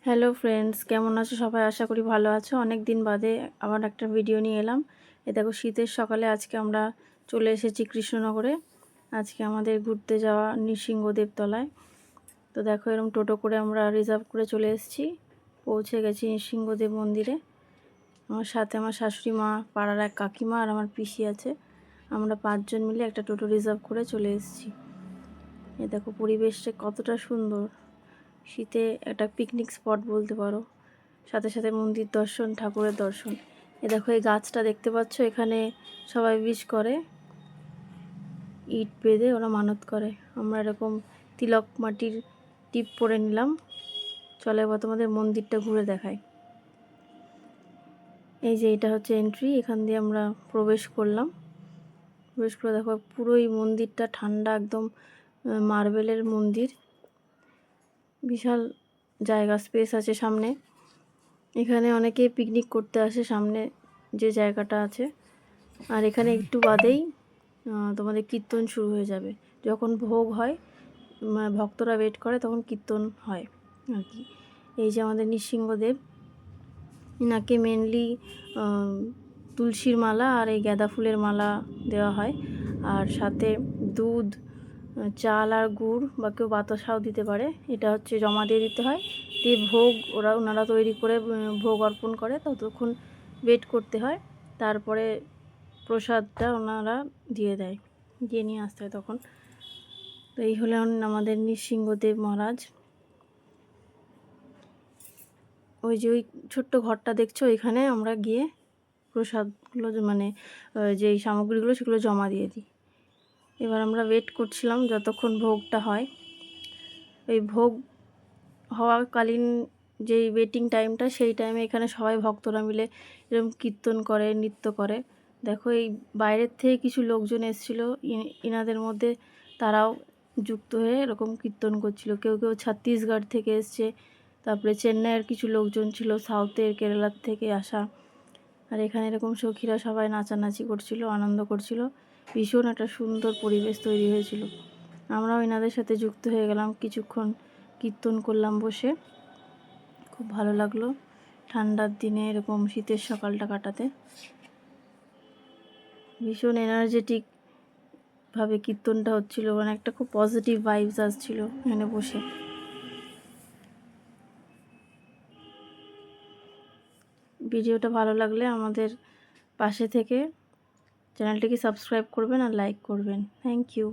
Hello friends, কেমন আছো সবাই? আশা করি ভালো আছো। অনেক দিন বাদে আবার একটা ভিডিও নিয়ে এলাম। দেখো, শীতের সকালে আজকে আমরা চলে এসেছি কৃষ্ণনগরে। আজকে আমাদের ঘুরতে যাওয়া নৃসিংহদেব তলায়। তো দেখো, এরকম টোটো করে আমরা রিজার্ভ করে চলে এসেছি। পৌঁছে গেছি নৃসিংহদেব মন্দিরে। আমার সাথে আমার শাশুড়ি মা, পাড়ার এক কাকিমা আর আমার পিসি আছে। আমরা 5 জন মিলে একটা টোটো রিজার্ভ করে চলে এসেছি। দেখো পরিবেশটা কতটা সুন্দর। শীতে একটা পিকনিক স্পট বলতে পারো। সাথে সাথে মন্দির দর্শন, ঠাকুরের দর্শন। দেখো, এই গাছটা দেখতে পাচ্ছ, এখানে সবাই উইশ করে, ইট বেঁধে ওরা মানত করে। আমরা এরকম তিলক মাটির টিপ পরে নিলাম। চলে এবার তোমাদের মন্দিরটা ঘুরে দেখাই। এই যে এটা হচ্ছে এন্ট্রি, এখান দিয়ে আমরা প্রবেশ করলাম। প্রবেশ করে দেখো পুরো এই মন্দিরটা ঠান্ডা, একদম মার্বেলের মন্দির। বিশাল জায়গা, স্পেস আছে সামনে। এখানে অনেকে পিকনিক করতে আসে, সামনে যে জায়গাটা আছে। আর এখানে একটু বাদেই তোমাদের কীর্তন শুরু হয়ে যাবে। যখন ভোগ হয়, ভক্তরা ওয়েট করে, তখন কীর্তন হয় আর কি। এই যে আমাদের নৃসিংহদেব, এনাকে মেনলি তুলসীর মালা আর এই গাঁদা ফুলের মালা দেওয়া হয়। আর সাথে দুধ, চাল আর গুড়, বা কেউ বাতাসাও দিতে পারে। এটা হচ্ছে জমা দিয়ে দিতে হয়। দিয়ে ভোগ ওনারা তৈরি করে ভোগ অর্পণ করে, ততক্ষণ ওয়েট করতে হয়। তারপরে প্রসাদটা ওনারা দিয়ে দেয়, দিয়ে নিয়ে আসতে হয় তখন। তো এই হলেন আমাদের নৃসিংহদেব মহারাজ। ওই যে ওই ছোট্ট ঘরটা দেখছো, এখানে আমরা গিয়ে প্রসাদগুলো, মানে যেই সামগ্রীগুলো, সেগুলো জমা দিয়ে দিই। এবার আমরা ওয়েট করছিলাম যতক্ষণ ভোগটা হয়। এই ভোগ হওয়াকালীন যেই ওয়েটিং টাইমটা, সেই টাইমে এখানে সবাই ভক্তরা মিলে এরকম কীর্তন করে, নৃত্য করে। দেখো, এই বাইরের থেকে কিছু লোকজন এসেছিলো, ইনাদের মধ্যে তারাও যুক্ত হয়ে এরকম কীর্তন করছিল। কেউ কেউ ছত্তিশগড় থেকে এসছে, তারপরে চেন্নাইয়ের কিছু লোকজন ছিল, সাউথের, কেরালার থেকে আসা। আর এখানে এরকম সখীরা সবাই নাচানাচি করছিল, আনন্দ করছিল। ভীষণ একটা সুন্দর পরিবেশ তৈরি হয়েছিল। আমরাও এনাদের সাথে যুক্ত হয়ে গেলাম, কিছুক্ষণ কীর্তন করলাম বসে। খুব ভালো লাগলো ঠান্ডার দিনে এরকম শীতের সকালটা কাটাতে। ভীষণ এনার্জেটিকভাবে কীর্তনটা হচ্ছিল, মানে একটা খুব পজিটিভ ভাইবস আসছিল এখানে বসে। ভিডিওটা ভালো লাগলে আমাদের পাশে থেকে চ্যানেলটিকে সাবস্ক্রাইব করবেন আর লাইক করবেন। Thank you.